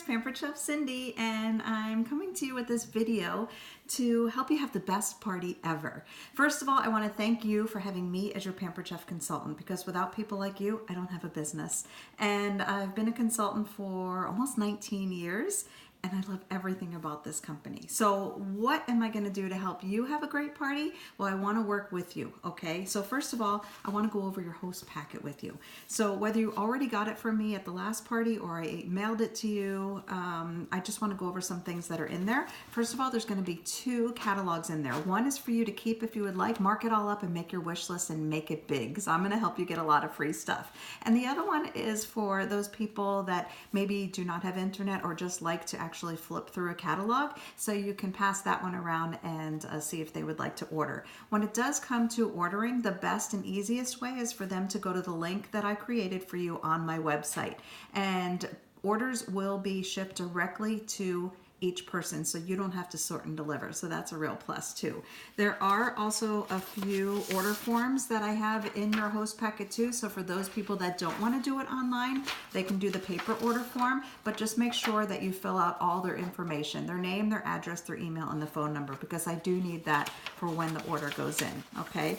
it's Pampered Chef Cindy, and I'm coming to you with this video to help you have the best party ever. First of all, I want to thank you for having me as your Pampered Chef consultant, because without people like you, I don't have a business. And I've been a consultant for almost 19 years, and I love everything about this company. So what am I going to do to help you have a great party? Well, I want to work with you, okay? So first of all, I want to go over your host packet with you. So whether you already got it from me at the last party or I mailed it to you, I just want to go over some things that are in there. First of all, there's going to be 2 catalogs in there. One is for you to keep if you would like, mark it all up and make your wish list and make it big. So I'm going to help you get a lot of free stuff. And the other one is for those people that maybe do not have internet or just like to actually flip through a catalog, so you can pass that one around and see if they would like to order. When it does come to ordering, the best and easiest way is for them to go to the link that I created for you on my website, and orders will be shipped directly to each person, so you don't have to sort and deliver. So that's a real plus too. There are also a few order forms that I have in your host packet too. So for those people that don't want to do it online, they can do the paper order form, but just make sure that you fill out all their information, their name, their address, their email, and the phone number, because I do need that for when the order goes in, okay?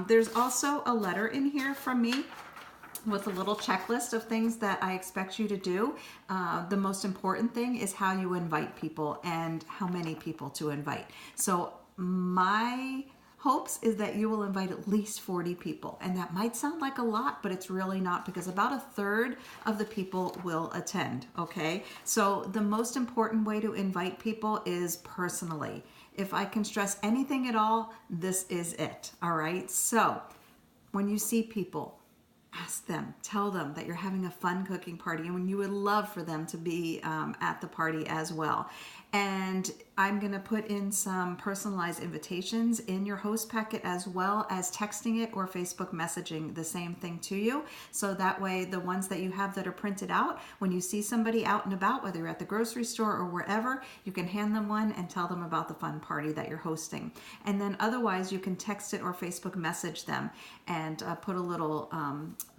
There's also a letter in here from me with a little checklist of things that I expect you to do. The most important thing is how you invite people and how many people to invite. So my hopes is that you will invite at least 40 people. And that might sound like a lot, but it's really not, because about 1/3 of the people will attend, okay? So the most important way to invite people is personally. If I can stress anything at all, this is it, all right? So when you see people, ask them, tell them that you're having a fun cooking party and when you would love for them to be at the party as well. And I'm going to put in some personalized invitations in your host packet, as well as texting it or Facebook messaging the same thing to you. So that way, the ones that you have that are printed out, when you see somebody out and about, whether you're at the grocery store or wherever, you can hand them one and tell them about the fun party that you're hosting. And then otherwise, you can text it or Facebook message them and put a little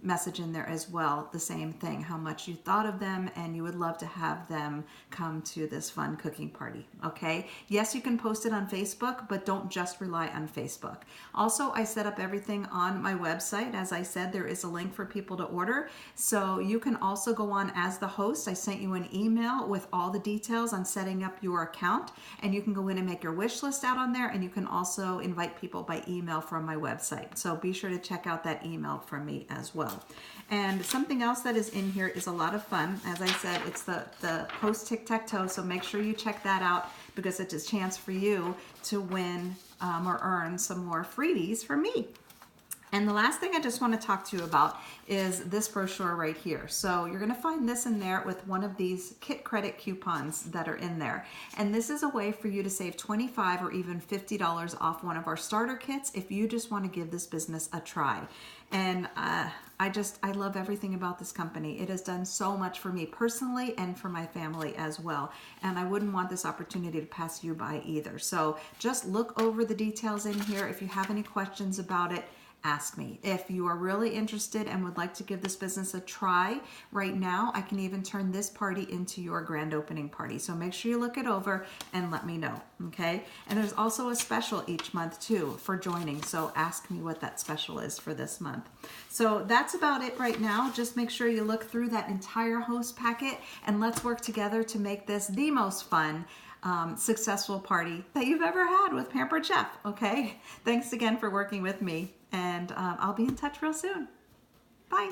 message in there as well. The same thing, how much you thought of them and you would love to have them come to this fun cooking party, okay? Yes, you can post it on Facebook, but don't just rely on Facebook. Also, I set up everything on my website. As I said, there is a link for people to order. So you can also go on as the host. I sent you an email with all the details on setting up your account, and you can go in and make your wish list out on there, and you can also invite people by email from my website. So be sure to check out that email from me as well. And something else that is in here is a lot of fun. As I said, it's the host tic-tac-toe, so make sure you check that out, because it's a chance for you to win or earn some more freebies from me. And the last thing I just want to talk to you about is this brochure right here. So you're going to find this in there with one of these kit credit coupons that are in there. And this is a way for you to save $25 or even $50 off one of our starter kits if you just want to give this business a try. And I love everything about this company. It has done so much for me personally and for my family as well. And I wouldn't want this opportunity to pass you by either. So just look over the details in here. If you have any questions about it, ask me. If you are really interested and would like to give this business a try right now, I can even turn this party into your grand opening party. So make sure you look it over and let me know, okay? And there's also a special each month too for joining. So ask me what that special is for this month. So that's about it right now. Just make sure you look through that entire host packet, and let's work together to make this the most fun, successful party that you've ever had with Pampered Chef, okay? Thanks again for working with me, and I'll be in touch real soon. Bye.